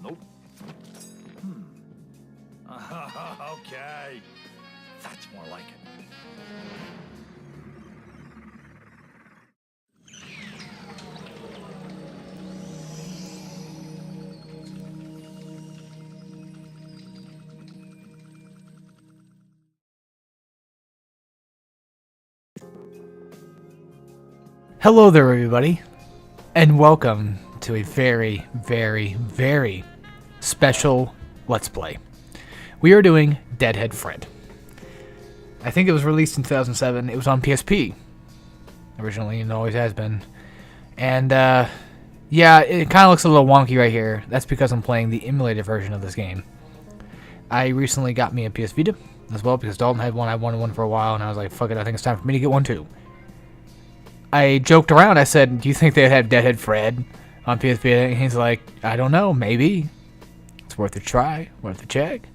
Nope. Okay. That's more like it. Hello there, everybody, and welcome to a very, very, very special Let's Play. We are doing Deadhead Fred. I think it was released in 2007. It was on PSP originally, and always has been. And, yeah, it kind of looks a little wonky right here. That's because I'm playing the emulated version of this game. I recently got me a PS Vita as well, because Dalton had one. I wanted one for a while, and I was like, fuck it, I think it's time for me to get one too. I joked around. I said, do you think they'd have Deadhead Fred on PSP? And he's like, I don't know. Maybe. It's worth a try. Worth a check.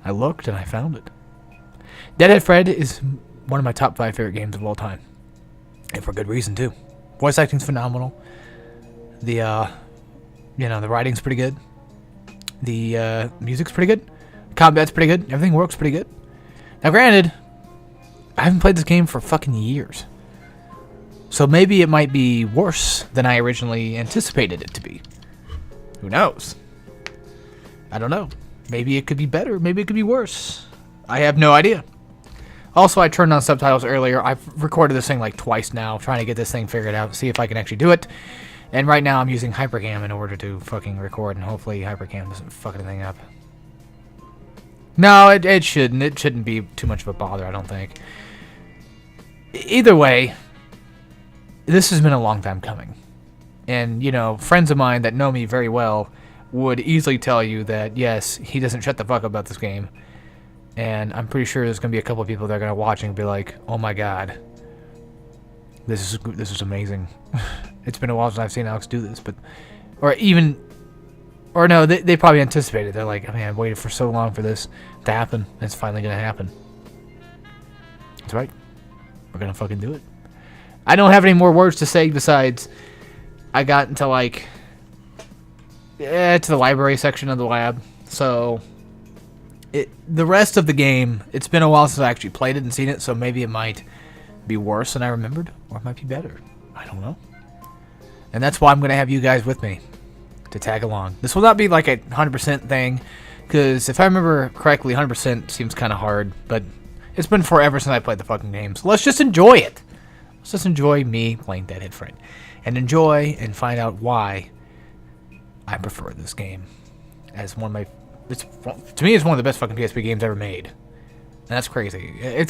I looked and I found it. Deadhead Fred is one of my top 5 favorite games of all time. And for good reason, too. Voice acting's phenomenal. The, the writing's pretty good. The, music's pretty good. Combat's pretty good. Everything works pretty good. Now, granted, I haven't played this game for fucking years. So maybe it might be worse than I originally anticipated it to be. Who knows? I don't know. Maybe it could be better. Maybe it could be worse. I have no idea. Also, I turned on subtitles earlier. I've recorded this thing like twice now, trying to get this thing figured out, see if I can actually do it. And right now I'm using Hypercam in order to fucking record, and hopefully Hypercam doesn't fuck anything up. No, it shouldn't. It shouldn't be too much of a bother, I don't think. Either way, this has been a long time coming. And, friends of mine that know me very well would easily tell you that, yes, he doesn't shut the fuck up about this game. And I'm pretty sure there's going to be a couple of people that are going to watch and be like, oh my god, this is amazing. It's been a while since I've seen Alex do this. Or no, they probably anticipated. They're like, I mean, I've waited for so long for this to happen. It's finally going to happen. That's right. We're going to fucking do it. I don't have any more words to say besides I got into, to the library section of the lab. So, the rest of the game, it's been a while since I actually played it and seen it, so maybe it might be worse than I remembered, or it might be better. I don't know. And that's why I'm going to have you guys with me to tag along. This will not be like a 100% thing, because if I remember correctly, 100% seems kind of hard, but it's been forever since I played the fucking game, so let's just enjoy it. Let's just enjoy me playing Deadhead Fred. And enjoy and find out why I prefer this game. As one of my... to me, it's one of the best fucking PSP games ever made. And that's crazy.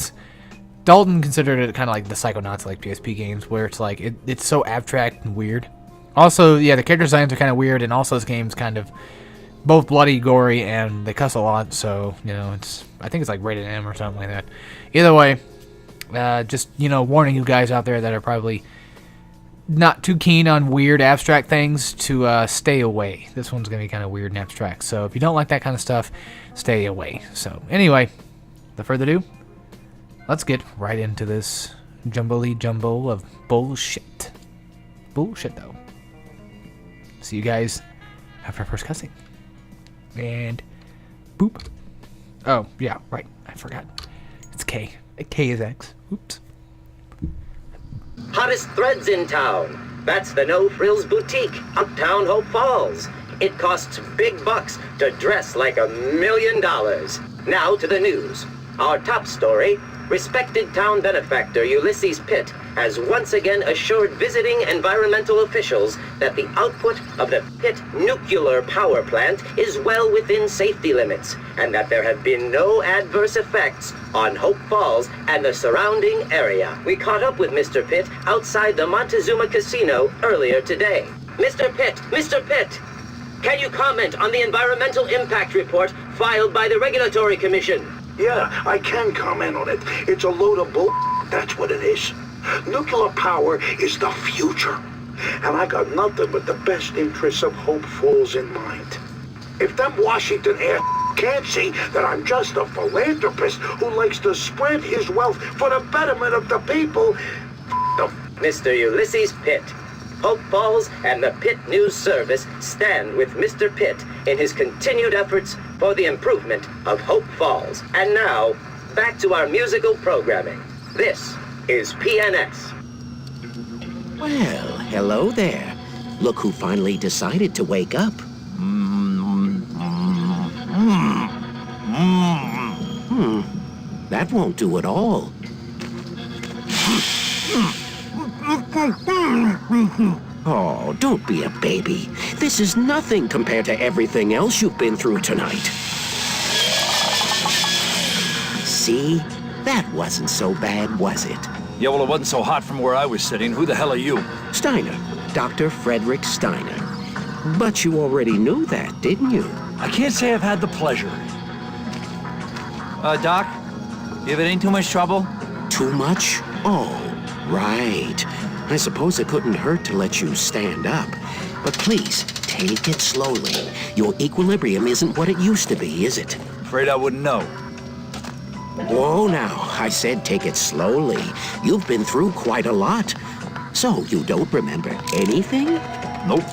Dalton considered it kind of like the Psychonauts like PSP games, where it's like, it's so abstract and weird. Also, yeah, the character designs are kind of weird, and also this game's kind of both bloody, gory, and they cuss a lot, so, I think it's like rated M or something like that. Either way... just, warning you guys out there that are probably not too keen on weird abstract things to stay away. This one's going to be kind of weird and abstract. So if you don't like that kind of stuff, stay away. So anyway, without further ado, let's get right into this jumbly jumble of bullshit. Bullshit, though. See you guys after our first cussing. And boop. Oh, yeah, right. I forgot. It's K. K is X. Oops. Hottest threads in town. That's the No Frills Boutique, uptown Hope Falls. It costs big bucks to dress like $1 million. Now to the news. Our top story, respected town benefactor Ulysses Pitt has once again assured visiting environmental officials that the output of the Pitt nuclear power plant is well within safety limits, and that there have been no adverse effects on Hope Falls and the surrounding area. We caught up with Mr. Pitt outside the Montezuma Casino earlier today. Mr. Pitt, can you comment on the environmental impact report filed by the Regulatory Commission? Yeah, I can comment on it. It's a load of bull. That's what it is. Nuclear power is the future. And I got nothing but the best interests of Hope Falls in mind. If them Washington ass can't see that I'm just a philanthropist who likes to spread his wealth for the betterment of the people, Mr. Ulysses Pitt, Hope Falls and the Pitt News Service stand with Mr. Pitt in his continued efforts for the improvement of Hope Falls. And now, back to our musical programming. This is PNS. Well, hello there. Look who finally decided to wake up. That won't do at all. Oh, don't be a baby. This is nothing compared to everything else you've been through tonight. See? That wasn't so bad, was it? Yeah, well, it wasn't so hot from where I was sitting. Who the hell are you? Steiner. Dr. Frederick Steiner. But you already knew that, didn't you? I can't say I've had the pleasure. Doc, if it ain't too much trouble? Too much? Oh, right. I suppose it couldn't hurt to let you stand up. But please, take it slowly. Your equilibrium isn't what it used to be, is it? Afraid I wouldn't know. Whoa now, I said take it slowly. You've been through quite a lot. So you don't remember anything? Nope.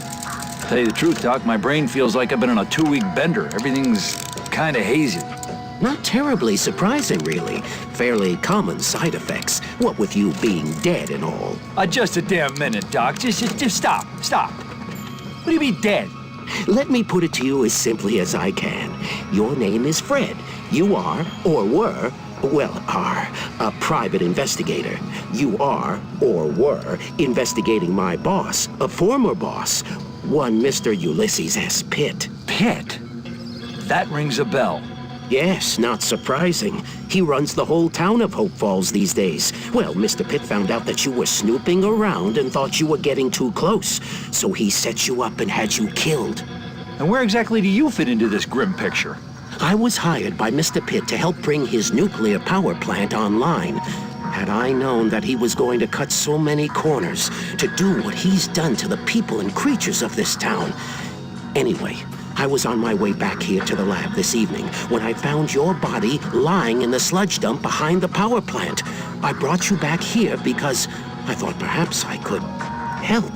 Tell you the truth, Doc, my brain feels like I've been on a 2-week bender. Everything's kind of hazy. Not terribly surprising, really. Fairly common side effects, what with you being dead and all. Just a damn minute, Doc. Just stop. What do you mean dead? Let me put it to you as simply as I can. Your name is Fred. You are, or were, a private investigator. You are, or were, investigating my boss, a former boss, one Mr. Ulysses S. Pitt. Pitt? That rings a bell. Yes, not surprising. He runs the whole town of Hope Falls these days. Well, Mr. Pitt found out that you were snooping around and thought you were getting too close, so he set you up and had you killed. And where exactly do you fit into this grim picture? I was hired by Mr. Pitt to help bring his nuclear power plant online. Had I known that he was going to cut so many corners to do what he's done to the people and creatures of this town. Anyway, I was on my way back here to the lab this evening when I found your body lying in the sludge dump behind the power plant. I brought you back here because I thought perhaps I could help.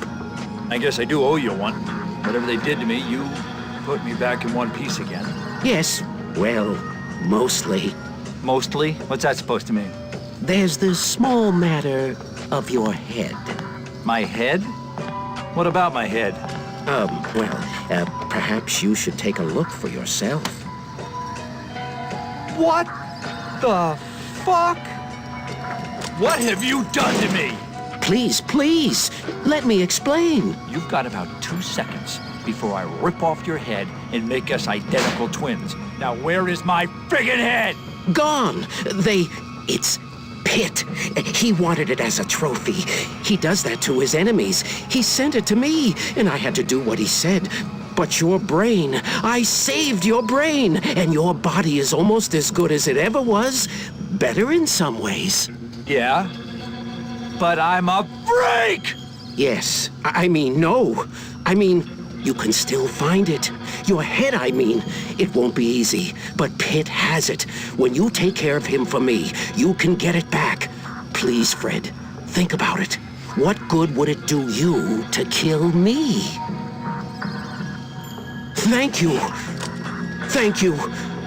I guess I do owe you one. Whatever they did to me, you put me back in one piece again. Yes, well, mostly. Mostly? What's that supposed to mean? There's the small matter of your head. My head? What about my head? Perhaps you should take a look for yourself. What the fuck? What have you done to me? Please, let me explain. You've got about 2 seconds before I rip off your head and make us identical twins. Now where is my friggin' head? Gone. It's Pitt. He wanted it as a trophy. He does that to his enemies. He sent it to me, and I had to do what he said. But your brain, I saved your brain, and your body is almost as good as it ever was. Better in some ways. Yeah? But I'm a freak! Yes, no. You can still find it. Your head, It won't be easy, but Pitt has it. When you take care of him for me, you can get it back. Please, Fred, think about it. What good would it do you to kill me? Thank you.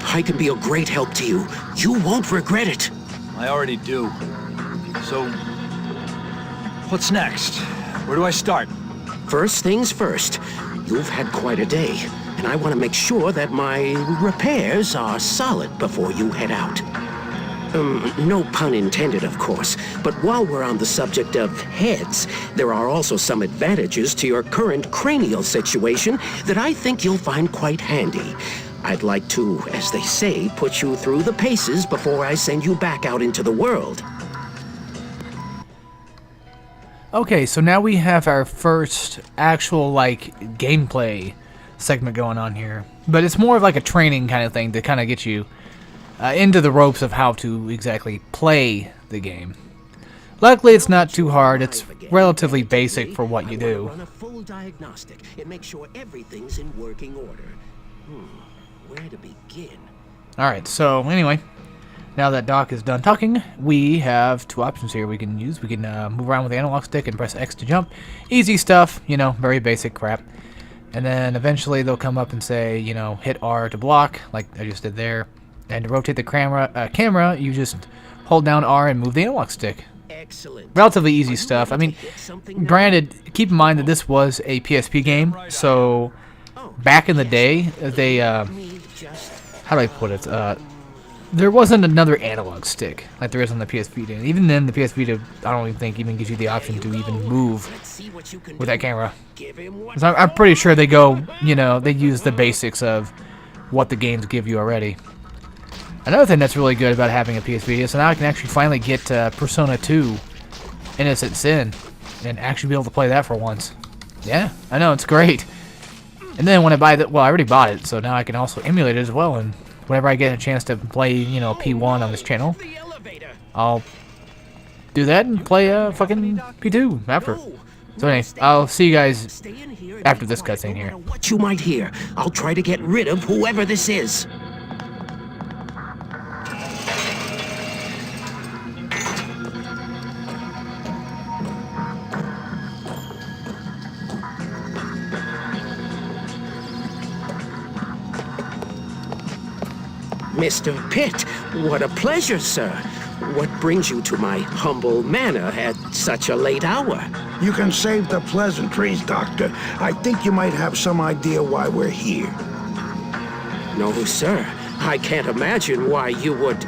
I can be a great help to you. You won't regret it. I already do. So, what's next? Where do I start? First things first. You've had quite a day, and I want to make sure that my repairs are solid before you head out. No pun intended, of course, but while we're on the subject of heads, there are also some advantages to your current cranial situation that I think you'll find quite handy. I'd like to, as they say, put you through the paces before I send you back out into the world. Okay, so now we have our first actual, gameplay segment going on here. But it's more of like a training kind of thing to kind of get you into the ropes of how to exactly play the game. Luckily, it's not too hard. It's relatively basic for what you do. Run a full diagnostic and make sure everything's in working order. Where to begin? Alright, so anyway, Now that Doc is done talking, we have two options here we can use. We can move around with the analog stick and press X to jump. Easy stuff, you know, very basic crap. And then eventually they'll come up and say, you know, hit R to block, like I just did there. And to rotate the camera, you just hold down R and move the analog stick. Excellent. Relatively easy stuff. I mean, granted, keep in mind that this was a PSP game, so back in the day, they, how do I put it? There wasn't another analog stick like there is on the PS Vita. And even then, the PS Vita, I don't even think, even gives you the option to even move with that camera. So I'm pretty sure they go, you know, they use the basics of what the games give you already. Another thing that's really good about having a PS Vita is now I can actually finally get Persona 2 Innocent Sin and actually be able to play that for once. Yeah, I know, it's great. And then when I buy that, well, I already bought it, so now I can also emulate it as well. And whenever I get a chance to play, you know, P1 on this channel, I'll do that and play fucking P2 after. So anyway, I'll see you guys after this cutscene here. What you might hear, I'll try to get rid of whoever this is. Mr. Pitt, what a pleasure, sir. What brings you to my humble manor at such a late hour? You can save the pleasantries, Doctor. I think you might have some idea why we're here. No, sir. I can't imagine why you would...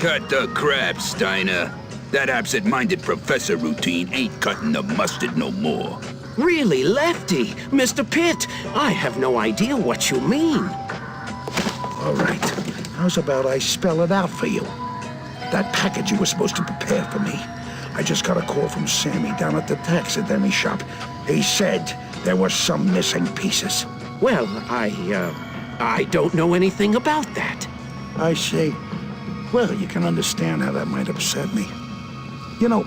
Cut the crap, Steiner. That absent-minded professor routine ain't cutting the mustard no more. Really, Lefty? Mr. Pitt, I have no idea what you mean. All right. How's about I spell it out for you? That package you were supposed to prepare for me. I just got a call from Sammy down at the taxidermy shop. He said there were some missing pieces. Well, I don't know anything about that. I see. Well, you can understand how that might upset me. You know,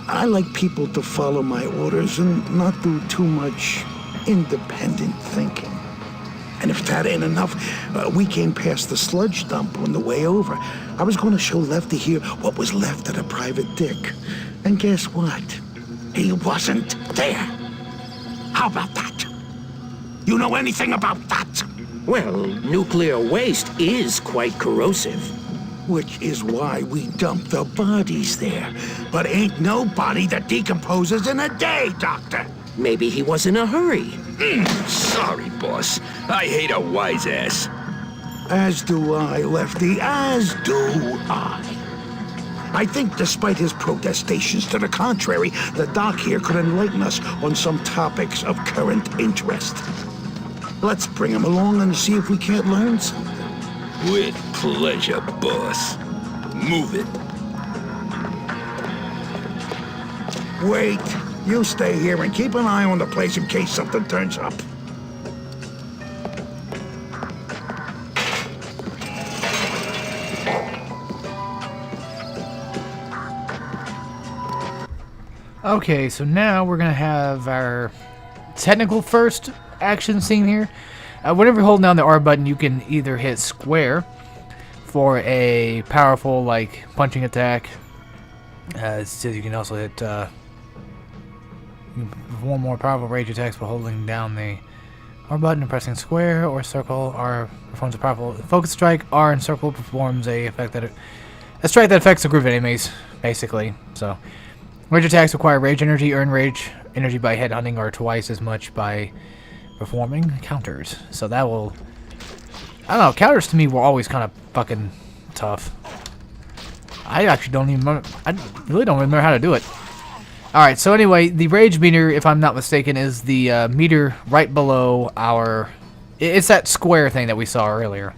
I like people to follow my orders and not do too much independent thinking. And if that ain't enough, we came past the sludge dump on the way over. I was going to show Lefty here what was left of the private dick. And guess what? He wasn't there. How about that? You know anything about that? Well, nuclear waste is quite corrosive. Which is why we dump the bodies there. But ain't no body that decomposes in a day, Doctor. Maybe he was in a hurry. Sorry, boss. I hate a wise ass. As do I, Lefty, as do I. I think despite his protestations to the contrary, the doc here could enlighten us on some topics of current interest. Let's bring him along and see if we can't learn something. With pleasure, boss. Move it. Wait. You stay here and keep an eye on the place in case something turns up. Okay, so now we're going to have our technical first action scene here. Whenever you hold down the R button, you can either hit square for a powerful, like, punching attack. So you can also hit... perform more powerful rage attacks by holding down the R button and pressing square or circle. R performs a powerful focus strike. R and circle performs a strike that affects a group of enemies, basically. So, rage attacks require rage energy. Earn rage energy by headhunting, or twice as much by performing counters. So that will... I don't know, counters to me were always kind of fucking tough. I actually don't even remember... I really don't remember how to do it. Alright, so anyway, the rage meter, if I'm not mistaken, is the meter right below our... It's that square thing that we saw earlier.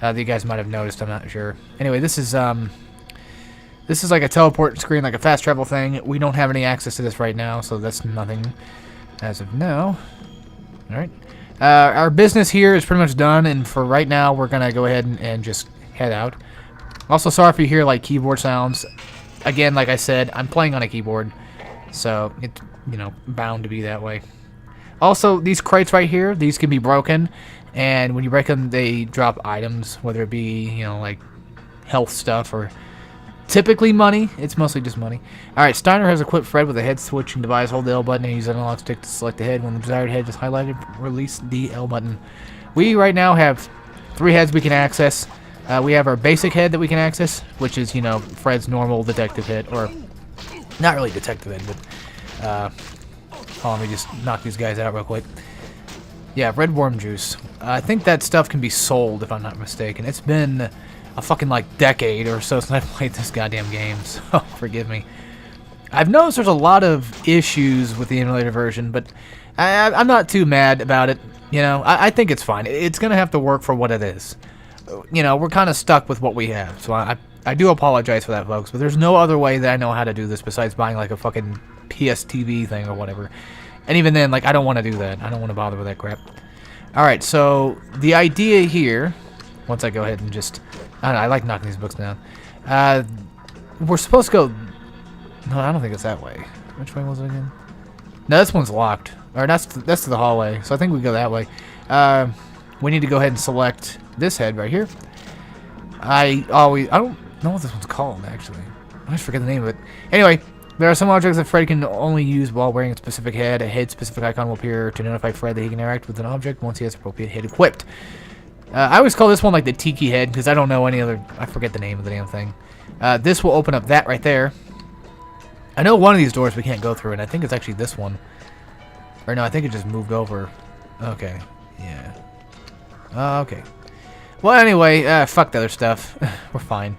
That you guys might have noticed, I'm not sure. Anyway, this is like a teleport screen, like a fast travel thing. We don't have any access to this right now, so that's nothing as of now. Alright. Our business here is pretty much done, and for right now, we're going to go ahead and just head out. Also, sorry if you hear, like, keyboard sounds. Again, like I said, I'm playing on a keyboard. So, it's, you know, bound to be that way. Also, these crates right here, these can be broken. And when you break them, they drop items. Whether it be, you know, like health stuff or typically money. It's mostly just money. Alright, Steiner has equipped Fred with a head switching device. Hold the L button and use an analog stick to select the head. When the desired head is highlighted, release the L button. We right now have 3 heads we can access. We have our basic head that we can access, which is, you know, Fred's normal detective head, or not really detective head, but hold on, let me just knock these guys out real quick. Yeah, red worm juice. I think that stuff can be sold, if I'm not mistaken. It's been a fucking, like, decade or so since I've played this goddamn game, so forgive me. I've noticed there's a lot of issues with the emulator version, but I'm not too mad about it. You know, I think it's fine. It's going to have to work for what it is. You know, we're kind of stuck with what we have, so I do apologize for that, folks, but there's no other way that I know how to do this besides buying, like, a fucking PSTV thing or whatever. And even then, like, I don't want to do that. I don't want to bother with that crap. Alright, so the idea here, once I go ahead and just... I don't know, I like knocking these books down. We're supposed to go... No, I don't think it's that way. Which way was it again? No, this one's locked. Or that's to the hallway, so I think we go that way. We need to go ahead and select this head right here. I don't know what this one's called, actually. I always forget the name of it. Anyway, there are some objects that Fred can only use while wearing a specific head. A head-specific icon will appear to notify Fred that he can interact with an object once he has appropriate head equipped. I always call this one like the Tiki head, because I don't know any other... I forget the name of the damn thing. This will open up that right there. I know one of these doors we can't go through, and I think it's actually this one. Or no, I think it just moved over. Okay. Yeah. Okay. Well, anyway, fuck the other stuff. We're fine.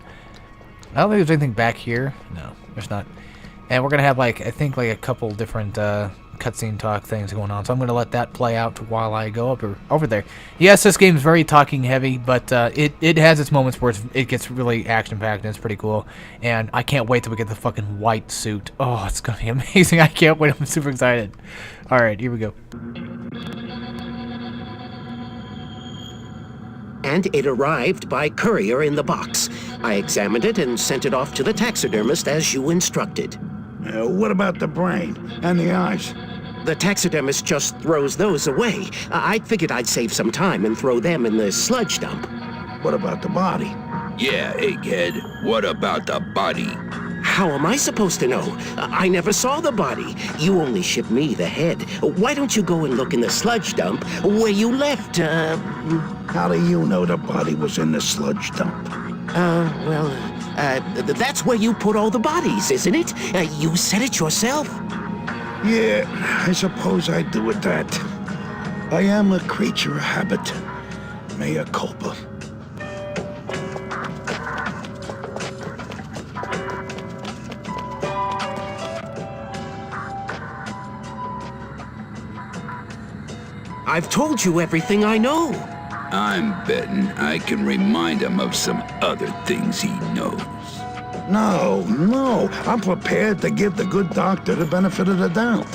I don't think there's anything back here. No, there's not. And we're going to have, like, I think, like, a couple different cutscene talk things going on. So I'm going to let that play out while I go over there. Yes, this game's very talking heavy, but it has its moments where it gets really action-packed and it's pretty cool. And I can't wait till we get the fucking white suit. Oh, it's going to be amazing. I can't wait. I'm super excited. All right, here we go. And it arrived by courier in the box. I examined it and sent it off to the taxidermist as you instructed. What about the brain and the eyes? The taxidermist just throws those away. I figured I'd save some time and throw them in the sludge dump. What about the body? Yeah, Egghead. What about the body? How am I supposed to know? I never saw the body. You only shipped me the head. Why don't you go and look in the sludge dump where you left, How do you know the body was in the sludge dump? That's where you put all the bodies, isn't it? You said it yourself. Yeah, I suppose I do with that. I am a creature of habit. Mea culpa. I've told you everything I know. I'm betting I can remind him of some other things he knows. No, I'm prepared to give the good doctor the benefit of the doubt.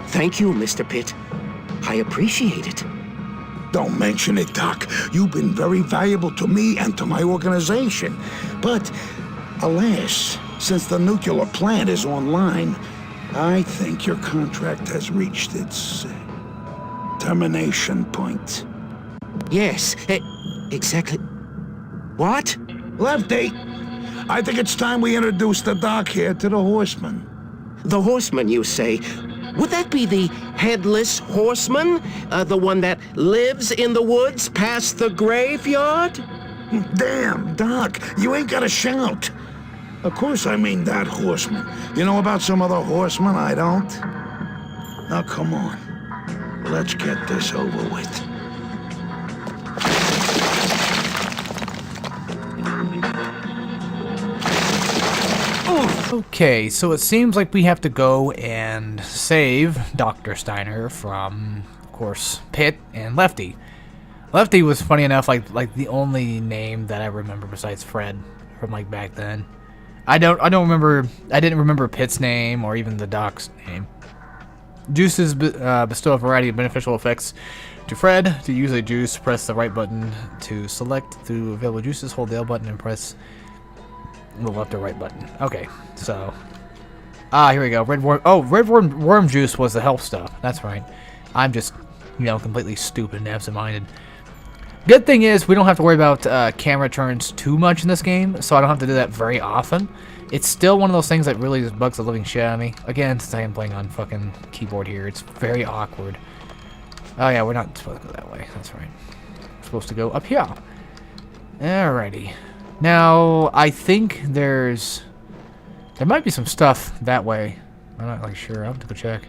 Thank you, Mr. Pitt. I appreciate it. Don't mention it, Doc. You've been very valuable to me and to my organization. But, alas, since the nuclear plant is online, I think your contract has reached its termination point. Yes, exactly. What? Lefty, I think it's time we introduce the Doc here to the Horseman. The Horseman, you say? Would that be the Headless Horseman? The one that lives in the woods past the graveyard? Damn, Doc, you ain't gotta shout. Of course I mean that Horseman. You know about some other horseman I don't? Now come on, let's get this over with. Okay, so it seems like we have to go and save Dr. Steiner from, of course, Pitt and Lefty. Lefty was, funny enough, like the only name that I remember besides Fred from like back then. I didn't remember Pitt's name or even the Doc's name. Juices bestow a variety of beneficial effects to Fred. To use a juice, press the right button to select through available juices. Hold the L button and press the left or right button. Okay, so here we go. Red worm juice was the health stuff. That's right. I'm just, completely stupid and absent-minded. Good thing is we don't have to worry about camera turns too much in this game, so I don't have to do that very often. It's still one of those things that really just bugs the living shit out of me. Again, since I am playing on fucking keyboard here, it's very awkward. Oh yeah, we're not supposed to go that way. That's right. We're supposed to go up here. Alrighty. Now, I think there might be some stuff that way. I'm not really sure. I'll have to go check,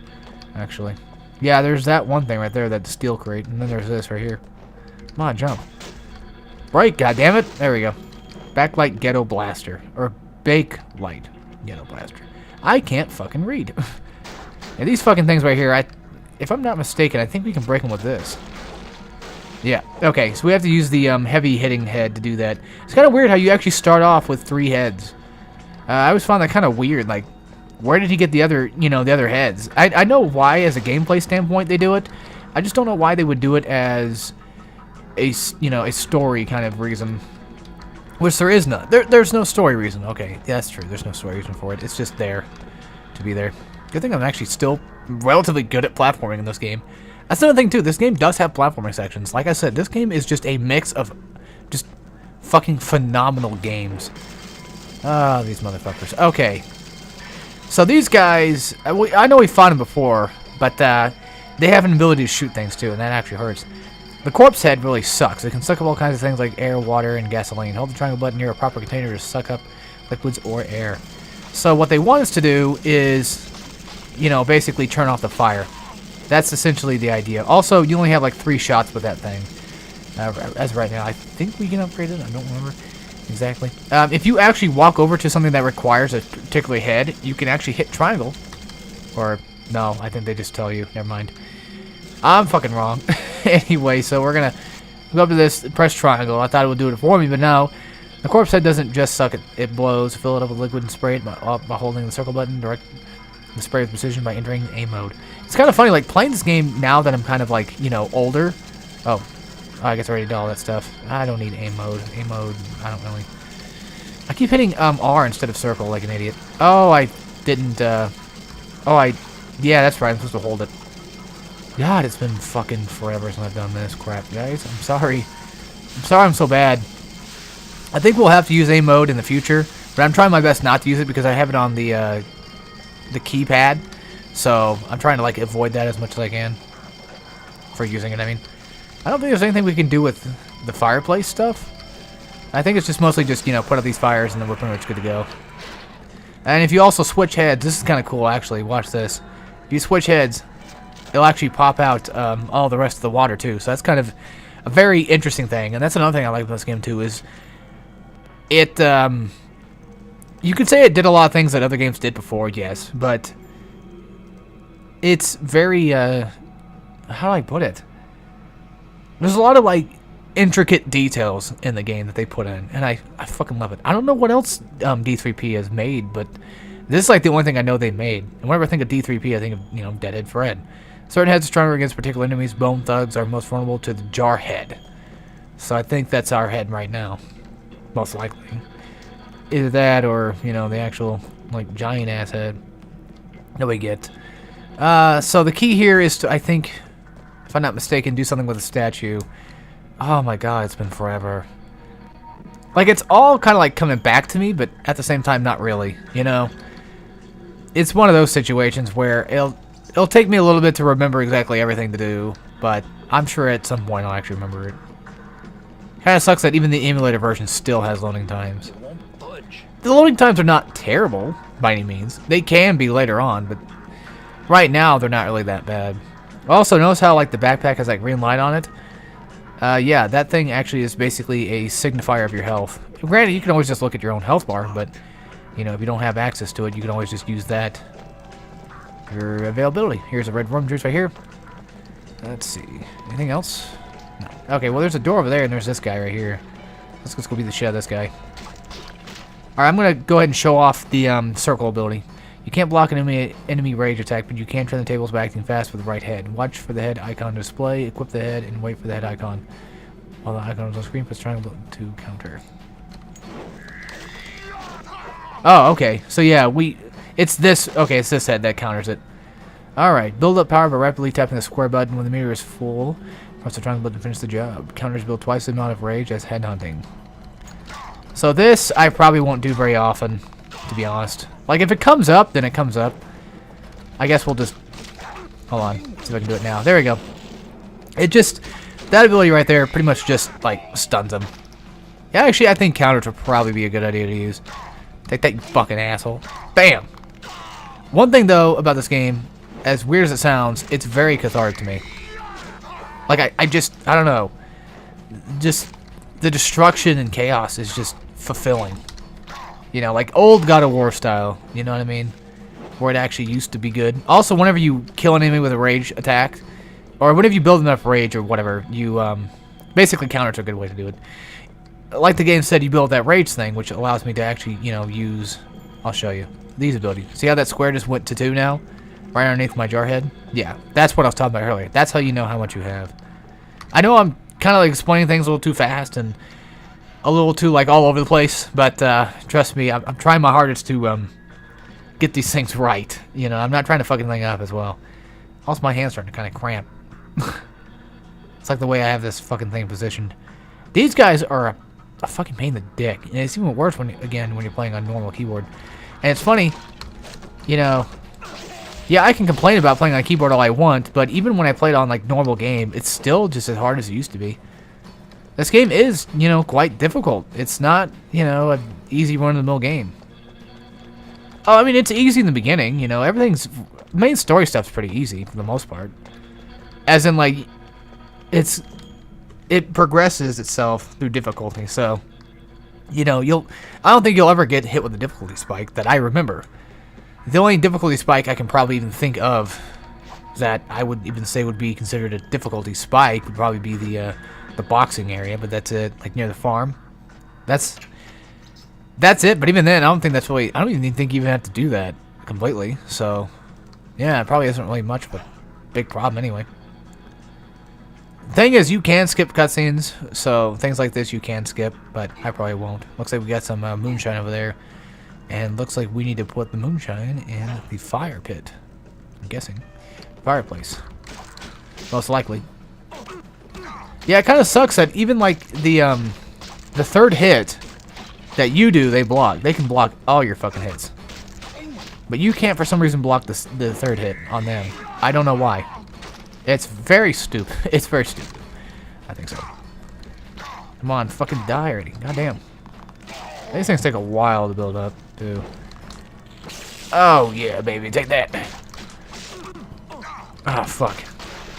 actually. Yeah, there's that one thing right there, that steel crate, and then there's this right here. Come on, jump. Right, goddammit. There we go. Backlight Ghetto Blaster. Or Bake Light Ghetto Blaster. I can't fucking read. And these fucking things right here, if I'm not mistaken, I think we can break them with this. Yeah. Okay, so we have to use the heavy hitting head to do that. It's kind of weird how you actually start off with 3 heads. I always found that kind of weird. Like, where did he get the other, the other heads? I know why, as a gameplay standpoint, they do it. I just don't know why they would do it as a story kind of reason, which there is none. There's no story reason. Okay, yeah, that's true. There's no story reason for it. It's just there to be there. Good thing I'm actually still relatively good at platforming in this game. That's another thing too. This game does have platforming sections. Like I said, this game is just a mix of just fucking phenomenal games. Ah, these motherfuckers. Okay, so these guys, I know we fought them before, but they have an ability to shoot things too, and that actually hurts. The corpse head really sucks. It can suck up all kinds of things like air, water, and gasoline. Hold the triangle button near a proper container to suck up liquids or air. So what they want us to do is, basically turn off the fire. That's essentially the idea. Also, you only have like 3 shots with that thing. As of right now, I think we can upgrade it. I don't remember exactly. If you actually walk over to something that requires a particular head, you can actually hit triangle. Or, no, I think they just tell you. Never mind. I'm fucking wrong. Anyway, so we're gonna go up to this, press triangle. I thought it would do it for me, but no. The corpse head doesn't just suck it. It blows. Fill it up with liquid and spray it by holding the circle button. Direct the spray with precision by entering A mode. It's kind of funny, like, playing this game now that I'm kind of, like, older. Oh, I guess I already did all that stuff. I don't need A mode. A mode, I don't really. I keep hitting R instead of circle like an idiot. Oh, I didn't, yeah, that's right. I'm supposed to hold it. God, it's been fucking forever since I've done this crap, guys. I'm sorry. I'm sorry I'm so bad. I think we'll have to use A mode in the future, but I'm trying my best not to use it because I have it on the keypad. So I'm trying to like avoid that as much as I can for using it. I mean, I don't think there's anything we can do with the fireplace stuff. I think it's just mostly just, put out these fires and then we're pretty much good to go. And if you also switch heads, this is kind of cool actually. Watch this. If you switch heads, it'll actually pop out all the rest of the water too. So that's kind of a very interesting thing. And that's another thing I like about this game too is it, you could say it did a lot of things that other games did before, yes. But it's very, how do I put it? There's a lot of, like, intricate details in the game that they put in. And I fucking love it. I don't know what else D3P has made, but this is, like, the only thing I know they made. And whenever I think of D3P, I think of, Deadhead Fred. Certain heads are stronger against particular enemies. Bone thugs are most vulnerable to the jar head. So I think that's our head right now. Most likely. Either that or, the actual, like, giant-ass head that we get. So the key here is to, I think, if I'm not mistaken, do something with the statue. Oh my god, it's been forever. Like, it's all kind of, like, coming back to me, but at the same time, not really, It's one of those situations where it'll take me a little bit to remember exactly everything to do, but I'm sure at some point I'll actually remember it. Kind of sucks that even the emulator version still has loading times. The loading times are not terrible, by any means. They can be later on, but right now they're not really that bad. Also, notice how, like, the backpack has, like, green light on it? Yeah, that thing actually is basically a signifier of your health. Granted, you can always just look at your own health bar, but, if you don't have access to it, you can always just use that for your availability. Here's a red rum juice right here. Let's see. Anything else? No. Okay, well, there's a door over there, and there's this guy right here. Let's go beat the shit out of this guy. Alright, I'm going to go ahead and show off the circle ability. You can't block an enemy rage attack, but you can turn the tables by acting fast with the right head. Watch for the head icon to display, equip the head, and wait for the head icon. While the icon is on screen, press triangle to counter. Oh, okay. So yeah, it's this head that counters it. Alright, build up power by rapidly tapping the square button when the meter is full. Press the triangle button to finish the job. Counters build twice the amount of rage as headhunting. So this, I probably won't do very often, to be honest. Like, if it comes up, then it comes up. I guess we'll just... Hold on. See if I can do it now. There we go. It just... That ability right there pretty much just, like, stuns them. Yeah, actually, I think counters would probably be a good idea to use. Take that, you fucking asshole. Bam! One thing, though, about this game, as weird as it sounds, it's very cathartic to me. Like, I don't know. Just, the destruction and chaos is just fulfilling. You know, like old God of War style. You know what I mean? Where it actually used to be good. Also, whenever you kill an enemy with a rage attack, or whenever you build enough rage or whatever, you, basically counter's a good way to do it. Like the game said, you build that rage thing, which allows me to actually, you know, use... I'll show you. These abilities. See how that square just went to 2 now? Right underneath my jar head? Yeah, that's what I was talking about earlier. That's how you know how much you have. I know I'm kind of like explaining things a little too fast and a little too like all over the place, but trust me, I'm trying my hardest to get these things right. You know, I'm not trying to fucking thing up as well. Also, my hand's starting to kind of cramp. It's like the way I have this fucking thing positioned. These guys are a fucking pain in the dick, and it's even worse when you're playing on normal keyboard. And it's funny, you know. Yeah, I can complain about playing on keyboard all I want, but even when I play it on, like, normal game, it's still just as hard as it used to be. This game is, you know, quite difficult. It's not, you know, an easy run-of-the-mill game. Oh, I mean, it's easy in the beginning, you know, everything's... Main story stuff's pretty easy, for the most part. As in, like, it progresses itself through difficulty, so... You know, I don't think you'll ever get hit with a difficulty spike that I remember. The only difficulty spike I can probably even think of that I would even say would be considered a difficulty spike would probably be the boxing area, but that's it, like near the farm. That's it, but even then, I don't even think you even have to do that completely, so yeah, it probably isn't really much of a big problem anyway. The thing is, you can skip cutscenes, so things like this you can skip, but I probably won't. Looks like we got some moonshine over there. And looks like we need to put the moonshine in the fire pit. I'm guessing. Fireplace. Most likely. Yeah, it kind of sucks that even like the third hit that you do, they block. They can block all your fucking hits. But you can't for some reason block the third hit on them. I don't know why. It's very stupid. It's very stupid. I think so. Come on, fucking die already. Goddamn. These things take a while to build up, too. Oh, yeah, baby. Take that. Ah, fuck.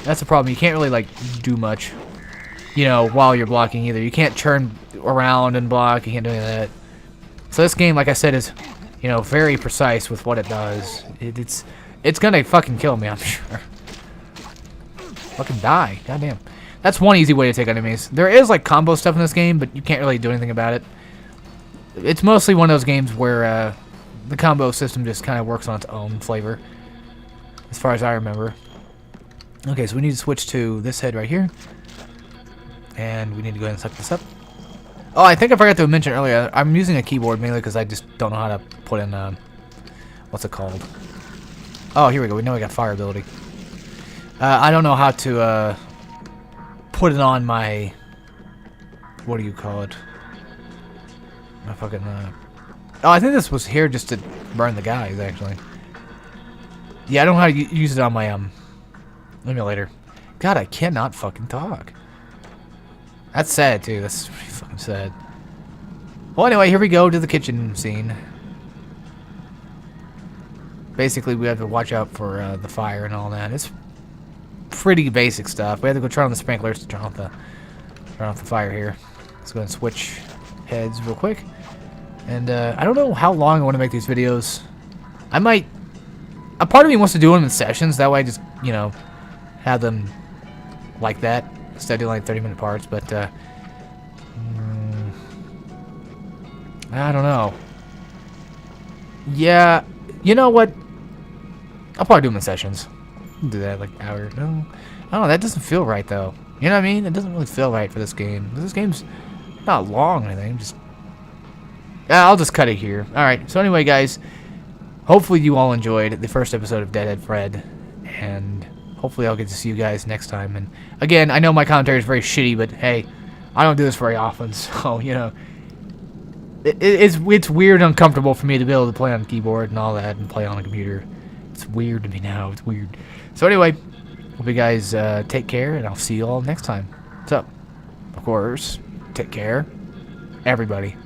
That's the problem. You can't really, like, do much, you know, while you're blocking either. You can't turn around and block. You can't do any of that. So this game, like I said, is, you know, very precise with what it does. It's gonna fucking kill me, I'm sure. Fucking die. Goddamn. That's one easy way to take enemies. There is, like, combo stuff in this game, but you can't really do anything about it. It's mostly one of those games where the combo system just kind of works on its own flavor, as far as I remember. Okay, so we need to switch to this head right here. And we need to go ahead and suck this up. Oh, I think I forgot to mention earlier, I'm using a keyboard mainly because I just don't know how to put in, what's it called? Oh, here we go. We know we got fire ability. I don't know how to put it on my... What do you call it? My fucking, Oh, I think this was here just to burn the guys, actually. Yeah, I don't know how to use it on my, emulator. God, I cannot fucking talk. That's sad, too. That's pretty fucking sad. Well, anyway, here we go to the kitchen scene. Basically, we have to watch out for, the fire and all that. It's pretty basic stuff. We have to go turn on the sprinklers to turn off the fire here. Let's go ahead and switch heads real quick. And I don't know how long I want to make these videos. I might... A part of me wants to do them in sessions. That way I just, you know, have them like that. Instead of doing like 30-minute parts. But, I don't know. Yeah, you know what? I'll probably do them in sessions. Do that like an hour. No, I don't know. That doesn't feel right, though. You know what I mean? It doesn't really feel right for this game. This game's not long or anything. Just... I'll just cut it here. Alright, so anyway, guys, hopefully you all enjoyed the first episode of Deadhead Fred, and hopefully I'll get to see you guys next time. And again, I know my commentary is very shitty, but hey, I don't do this very often, so, you know, it's weird and uncomfortable for me to be able to play on a keyboard and all that and play on a computer. It's weird to me now. It's weird. So anyway, hope you guys take care, and I'll see you all next time. So, of course, take care, everybody.